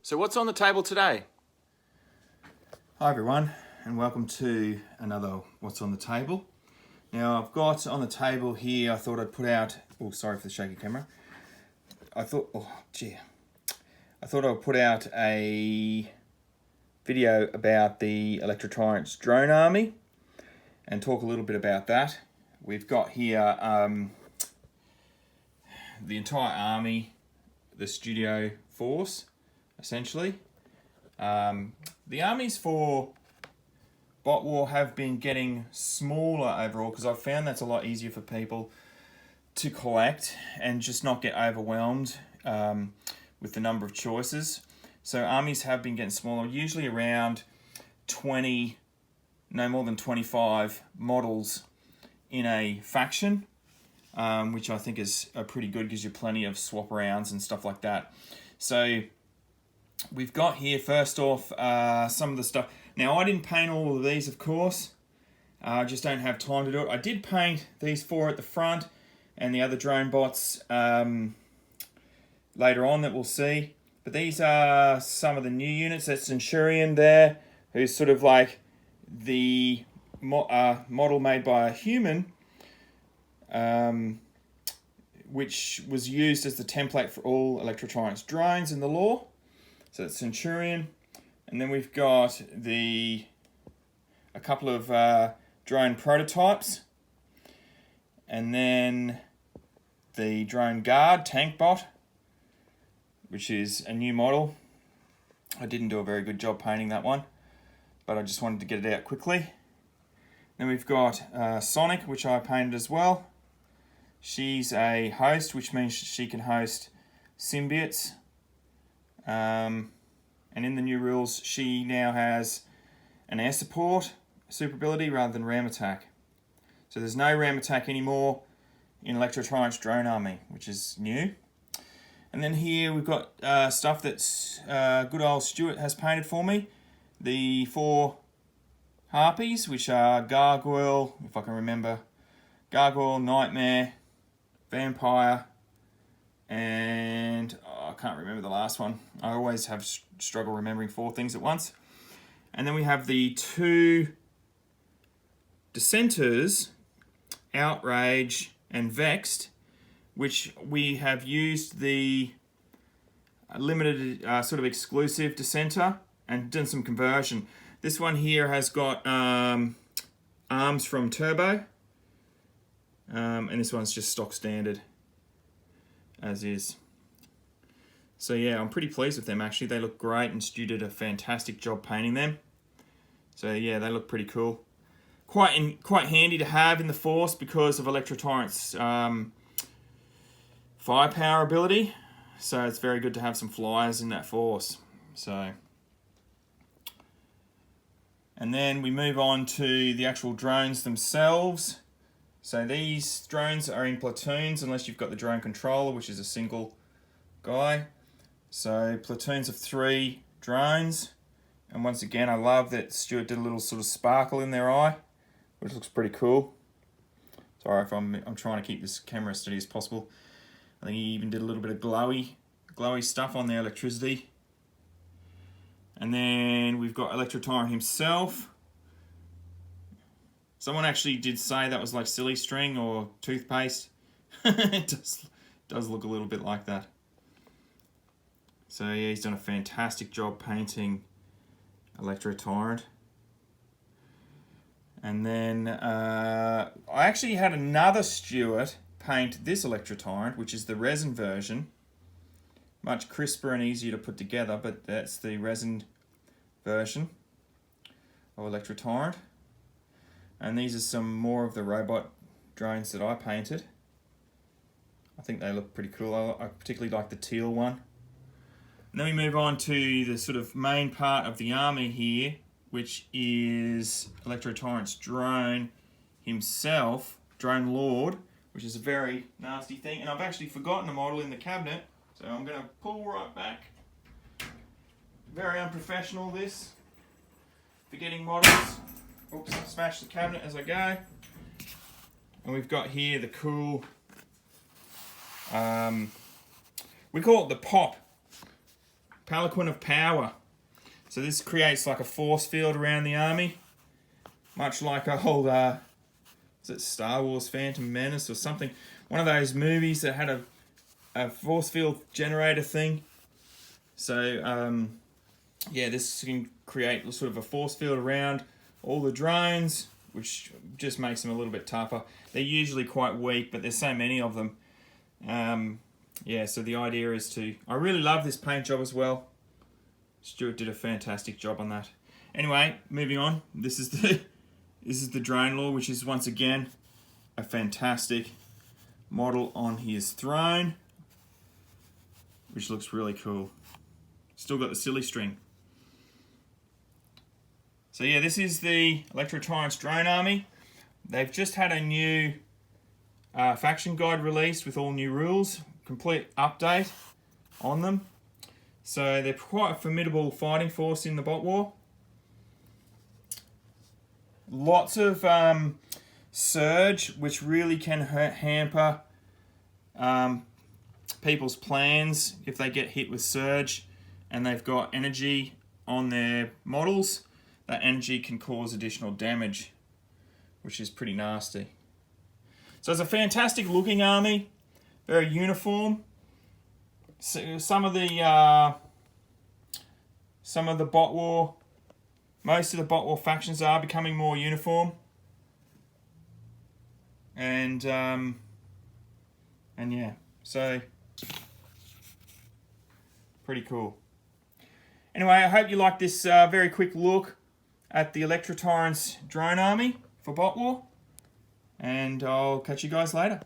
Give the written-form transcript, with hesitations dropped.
So what's on the table today? Hi everyone, and welcome to another What's on the Table. Now I've got on the table here, I thought I'd put out, oh sorry for the shaky camera. I thought I would put out a video about the Electrotyrant's drone army and talk a little bit about that. We've got here the entire army, the studio force, essentially. The armies for bot war have been getting smaller overall because I've found that's a lot easier for people to collect and just not get overwhelmed with the number of choices. So armies have been getting smaller, usually around 20, no more than 25 models in a faction, which I think is pretty good, gives you plenty of swap arounds and stuff like that. So we've got here, first off, some of the stuff. Now, I didn't paint all of these, of course. I just don't have time to do it. I did paint these four at the front and the other drone bots later on that we'll see. But these are some of the new units. That's Centurion there, who's sort of like the model made by a human, which was used as the template for all Electrotyrant's drones in the lore. So it's Centurion, and then we've got a couple of drone prototypes, and then the drone guard tank bot, which is a new model. I didn't do a very good job painting that one, but I just wanted to get it out quickly. Then we've got Sonic, which I painted as well. She's a host, which means she can host symbiotes. And in the new rules, she now has an air support super ability rather than ram attack. So there's no ram attack anymore in Electrotyrant's drone army, which is new. And then here we've got stuff that's good old Stuart has painted for me. The 4 harpies, which are Gargoyle, if I can remember, Gargoyle, Nightmare, Vampire, and I can't remember the last one. I always have struggle remembering 4 things at once. And then we have the 2 dissenters, Outrage and Vexed, which we have used the limited sort of exclusive dissenter and done some conversion. This one here has got arms from Turbo, and this one's just stock standard as is. So yeah, I'm pretty pleased with them actually. They look great, and Stu did a fantastic job painting them. So yeah, they look pretty cool. Quite handy to have in the force because of Electrotyrant's firepower ability. So it's very good to have some flyers in that force. So, and then we move on to the actual drones themselves. So these drones are in platoons unless you've got the drone controller, which is a single guy. So platoons of 3 drones. And once again, I love that Stuart did a little sort of sparkle in their eye, which looks pretty cool. Sorry if I'm trying to keep this camera as steady as possible. I think he even did a little bit of glowy stuff on the electricity. And then we've got Electrotyrant himself. Someone actually did say that was like silly string or toothpaste. It does look a little bit like that. So yeah, he's done a fantastic job painting Electrotyrant. And then I actually had another Stuart paint this Electrotyrant, which is the resin version. Much crisper and easier to put together, but that's the resin version of Electrotyrant. And these are some more of the robot drones that I painted. I think they look pretty cool. I particularly like the teal one. And then we move on to the sort of main part of the army here, which is Electrotyrant's drone himself, Drone Lord, which is a very nasty thing. And I've actually forgotten a model in the cabinet, so I'm going to pull right back. Very unprofessional, this. Forgetting models. Oops, smash the cabinet as I go. And we've got here the cool, we call it the pop palanquin of power. So this creates like a force field around the army, much like a whole, is it Star Wars Phantom Menace or something? One of those movies that had a force field generator thing. So yeah, this can create sort of a force field around all the drones, which just makes them a little bit tougher. They're usually quite weak, but there's so many of them. Yeah, so the idea is to... I really love this paint job as well. Stuart did a fantastic job on that. Anyway, moving on. This is the drone lord, which is once again a fantastic model on his throne, which looks really cool. Still got the silly string. So yeah, this is the Electrotyrant's drone army. They've just had a new faction guide released with all new rules, complete update on them. So they're quite a formidable fighting force in the bot war. Lots of surge, which really can hamper people's plans if they get hit with surge and they've got energy on their models. That energy can cause additional damage, which is pretty nasty. So it's a fantastic looking army, very uniform. So some of the bot war, most of the bot war factions are becoming more uniform, and yeah, so pretty cool. Anyway, I hope you like this very quick look at the Electrotyrant's drone army for bot war, and I'll catch you guys later.